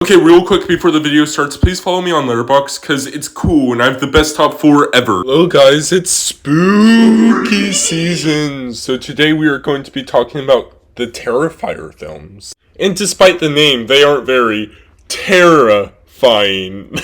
Okay, real quick before the video starts, please follow me on Letterboxd because it's cool and I have the best top 4 ever. Hello guys, it's spooky season. So today we are going to be talking about the Terrifier films. And despite the name, they aren't very terrifying.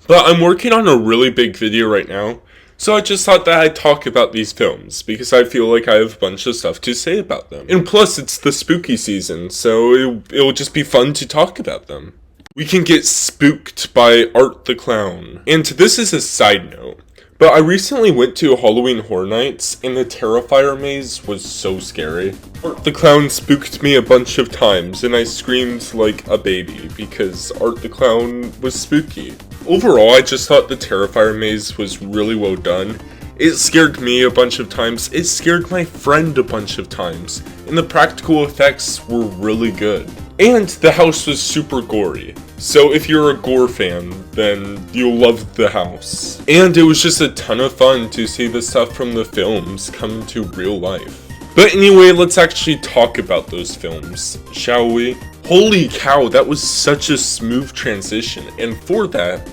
But I'm working on a really big video right now, so I just thought that I'd talk about these films, because I feel like I have a bunch of stuff to say about them. And plus, it's the spooky season, so it'll just be fun to talk about them. We can get spooked by Art the Clown. And this is a side note, but I recently went to Halloween Horror Nights, and the Terrifier maze was so scary. Art the Clown spooked me a bunch of times, and I screamed like a baby, because Art the Clown was spooky. Overall, I just thought the Terrifier maze was really well done. It scared me a bunch of times, it scared my friend a bunch of times, and the practical effects were really good. And the house was super gory, so if you're a gore fan, then you'll love the house. And it was just a ton of fun to see the stuff from the films come to real life. But anyway, let's actually talk about those films, shall we? Holy cow, that was such a smooth transition, and for that,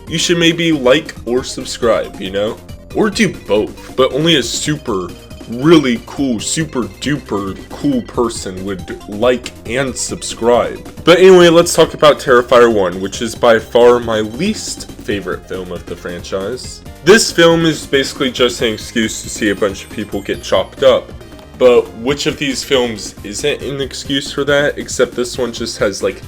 you should maybe like or subscribe, you know? Or do both, but only a really cool, super duper cool person would like and subscribe. But anyway, let's talk about Terrifier 1, which is by far my least favorite film of the franchise. This film is basically just an excuse to see a bunch of people get chopped up. But which of these films isn't an excuse for that, except this one just has like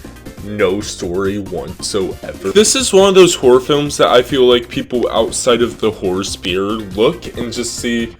no story whatsoever. This is one of those horror films that I feel like people outside of the horror sphere look and just see,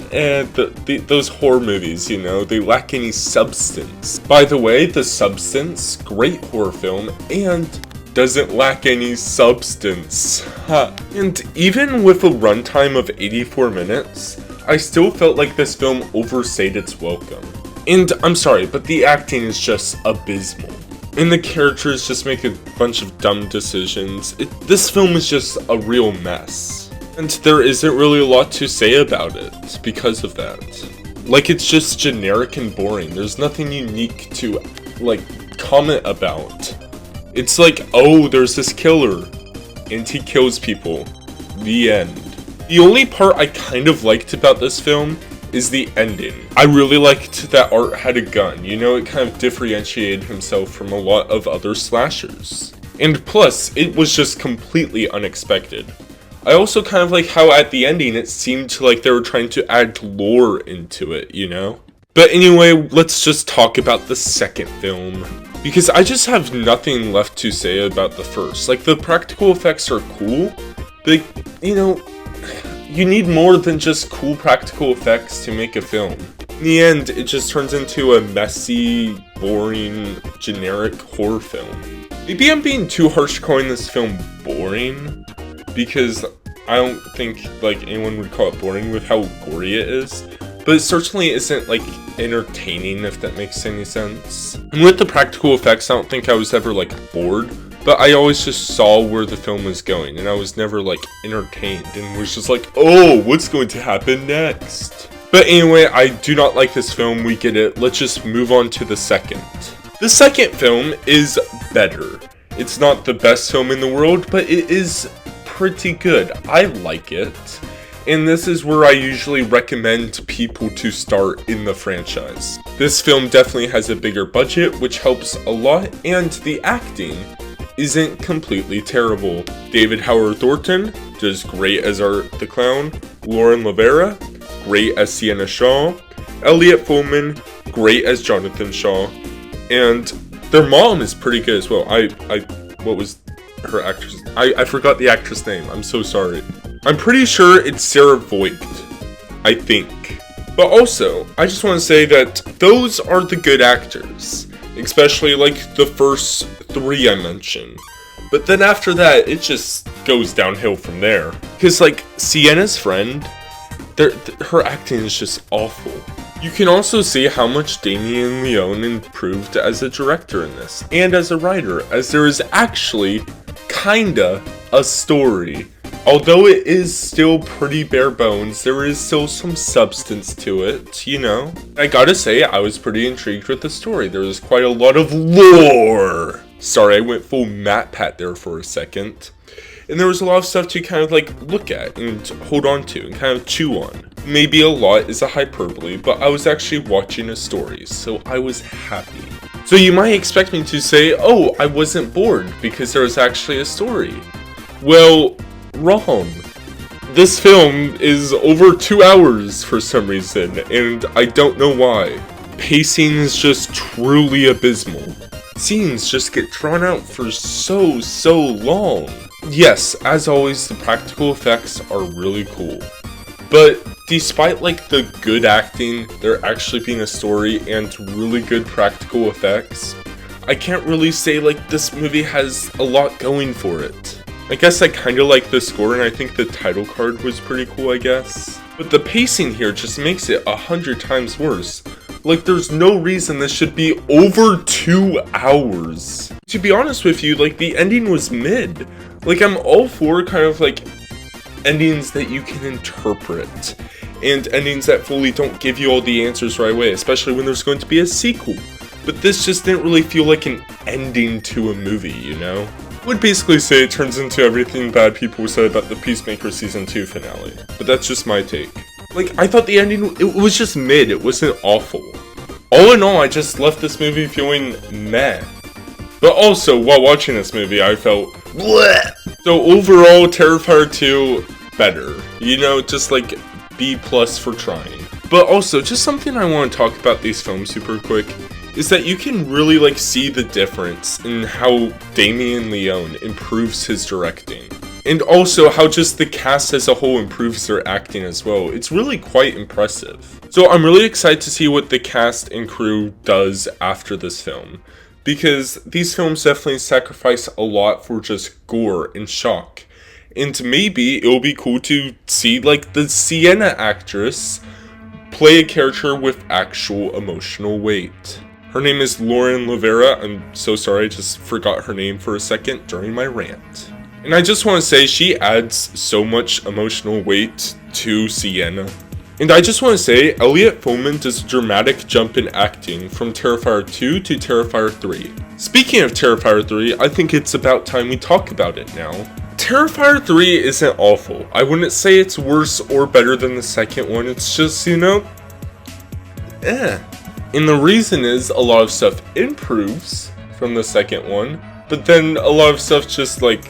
those horror movies, you know, they lack any substance. By the way, The Substance, great horror film, and doesn't lack any substance. And even with a runtime of 84 minutes, I still felt like this film overstayed its welcome. And I'm sorry, but the acting is just abysmal. And the characters just make a bunch of dumb decisions. This film is just a real mess. And there isn't really a lot to say about it because of that. Like, it's just generic and boring. There's nothing unique to, like, comment about. It's like, oh, there's this killer, and he kills people. The end. The only part I kind of liked about this film is the ending. I really liked that Art had a gun, you know, it kind of differentiated himself from a lot of other slashers. And plus, it was just completely unexpected. I also kind of like how at the ending it seemed like they were trying to add lore into it, you know? But anyway, let's just talk about the second film, because I just have nothing left to say about the first. Like, the practical effects are cool, but, you know, you need more than just cool practical effects to make a film. In the end, it just turns into a messy, boring, generic horror film. Maybe I'm being too harsh calling this film boring, because I don't think like anyone would call it boring with how gory it is. But it certainly isn't like entertaining, if that makes any sense. And with the practical effects, I don't think I was ever like bored. But I always just saw where the film was going, and I was never, like, entertained, and was just like, oh, what's going to happen next? But anyway, I do not like this film, we get it, let's just move on to the second. The second film is better. It's not the best film in the world, but it is pretty good. I like it. And this is where I usually recommend people to start in the franchise. This film definitely has a bigger budget, which helps a lot, and the acting isn't completely terrible. David Howard Thornton does great as Art the Clown. Lauren Lavera, great as Sienna Shaw. Elliot Fullman, great as Jonathan Shaw. And their mom is pretty good as well. What was her actress? I forgot the actress name. I'm so sorry. I'm pretty sure it's Sarah Voigt, I think. But also, I just want to say that those are the good actors. Especially like the first 3 I mentioned. But then after that, it just goes downhill from there. Because like Sienna's friend, her acting is just awful. You can also see how much Damien Leone improved as a director in this, and as a writer, as there is actually kinda a story. Although it is still pretty bare bones, there is still some substance to it, you know? I gotta say, I was pretty intrigued with the story. There was quite a lot of lore Sorry, I went full MatPat there for a second. And there was a lot of stuff to kind of like look at and hold on to and kind of chew on. Maybe a lot is a hyperbole, but I was actually watching a story, so I was happy. So you might expect me to say, oh, I wasn't bored because there was actually a story. Well, wrong. This film is over 2 hours for some reason, and I don't know why. Pacing is just truly abysmal. Scenes just get drawn out for so long. Yes, as always, the practical effects are really cool. But despite like the good acting, there actually being a story and really good practical effects, I can't really say like this movie has a lot going for it. I guess I kinda like the score and I think the title card was pretty cool, I guess. But the pacing here just makes it 100 times worse. Like, there's no reason this should be over 2 hours. To be honest with you, like, the ending was mid. Like, I'm all for kind of, like, endings that you can interpret. And endings that fully don't give you all the answers right away, especially when there's going to be a sequel. But this just didn't really feel like an ending to a movie, you know? I would basically say it turns into everything bad people said about the Peacemaker Season 2 finale. But that's just my take. Like, I thought the ending, it was just mid, it wasn't awful. All in all, I just left this movie feeling meh. But also, while watching this movie, I felt bleh. So overall, Terrifier 2, better. You know, just like B+ for trying. But also, just something I want to talk about these films super quick, is that you can really like see the difference in how Damien Leone improves his directing. And also how just the cast as a whole improves their acting as well. It's really quite impressive. So I'm really excited to see what the cast and crew does after this film. Because these films definitely sacrifice a lot for just gore and shock. And maybe it'll be cool to see like the Sienna actress play a character with actual emotional weight. Her name is Lauren Lavera. I'm so sorry, I just forgot her name for a second during my rant. And I just want to say she adds so much emotional weight to Sienna. And I just want to say, Elliot Foreman does a dramatic jump in acting from Terrifier 2 to Terrifier 3. Speaking of Terrifier 3, I think it's about time we talk about it now. Terrifier 3 isn't awful. I wouldn't say it's worse or better than the second one, it's just, you know, And the reason is a lot of stuff improves from the second one, but then a lot of stuff just like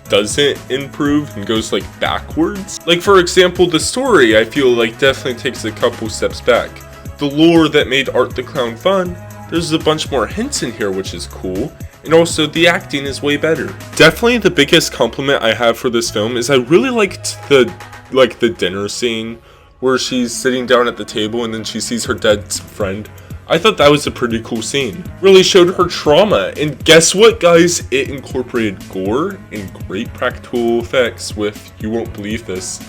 doesn't improve and goes like backwards. Like for example, the story I feel like definitely takes a couple steps back. The lore that made Art the Clown fun, there's a bunch more hints in here which is cool, and also the acting is way better. Definitely the biggest compliment I have for this film is I really liked the dinner scene where she's sitting down at the table and then she sees her dead friend. I thought that was a pretty cool scene. Really showed her trauma, and guess what guys, it incorporated gore and great practical effects with, you won't believe this,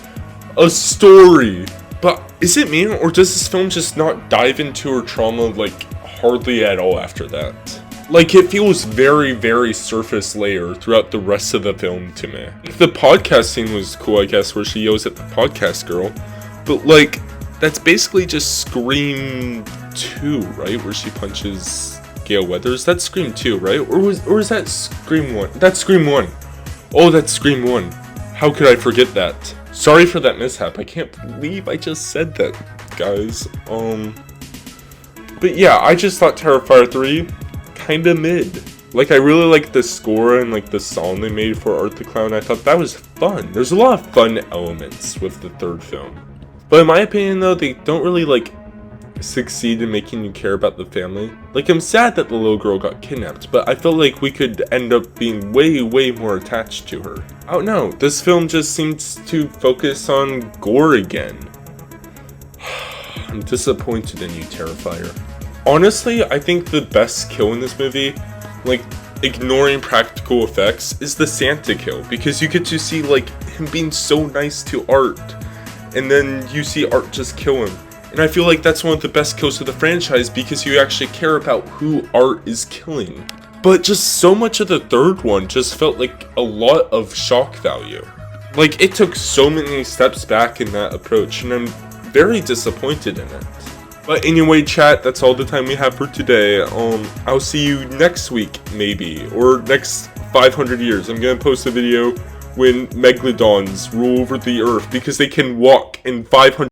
a story. But is it me, or does this film just not dive into her trauma like hardly at all after that? Like it feels very surface layer throughout the rest of the film to me. The podcast scene was cool, I guess, where she yells at the podcast girl, but like, that's basically just Scream 2, right? Where she punches Gale Weathers. That's Scream 2, right? Or is that Scream 1? That's Scream 1. Oh, that's Scream 1. How could I forget that? Sorry for that mishap. I can't believe I just said that, guys. But yeah, I just thought Terrifier 3 kinda mid. Like, I really liked the score and like the song they made for Art the Clown. I thought that was fun. There's a lot of fun elements with the third film. But in my opinion though, they don't really like succeed in making you care about the family. Like, I'm sad that the little girl got kidnapped, but I felt like we could end up being way more attached to her. I don't know, this film just seems to focus on gore again. I'm disappointed in you, Terrifier. Honestly, I think the best kill in this movie, like ignoring practical effects, is the Santa kill, because you get to see like him being so nice to Art, and then you see Art just kill him. And I feel like that's one of the best kills of the franchise because you actually care about who Art is killing. But just so much of the third one just felt like a lot of shock value. Like, it took so many steps back in that approach, and I'm very disappointed in it. But anyway, chat, that's all the time we have for today. I'll see you next week, maybe, or next 500 years. I'm gonna post a video when megalodons rule over the earth because they can walk in 500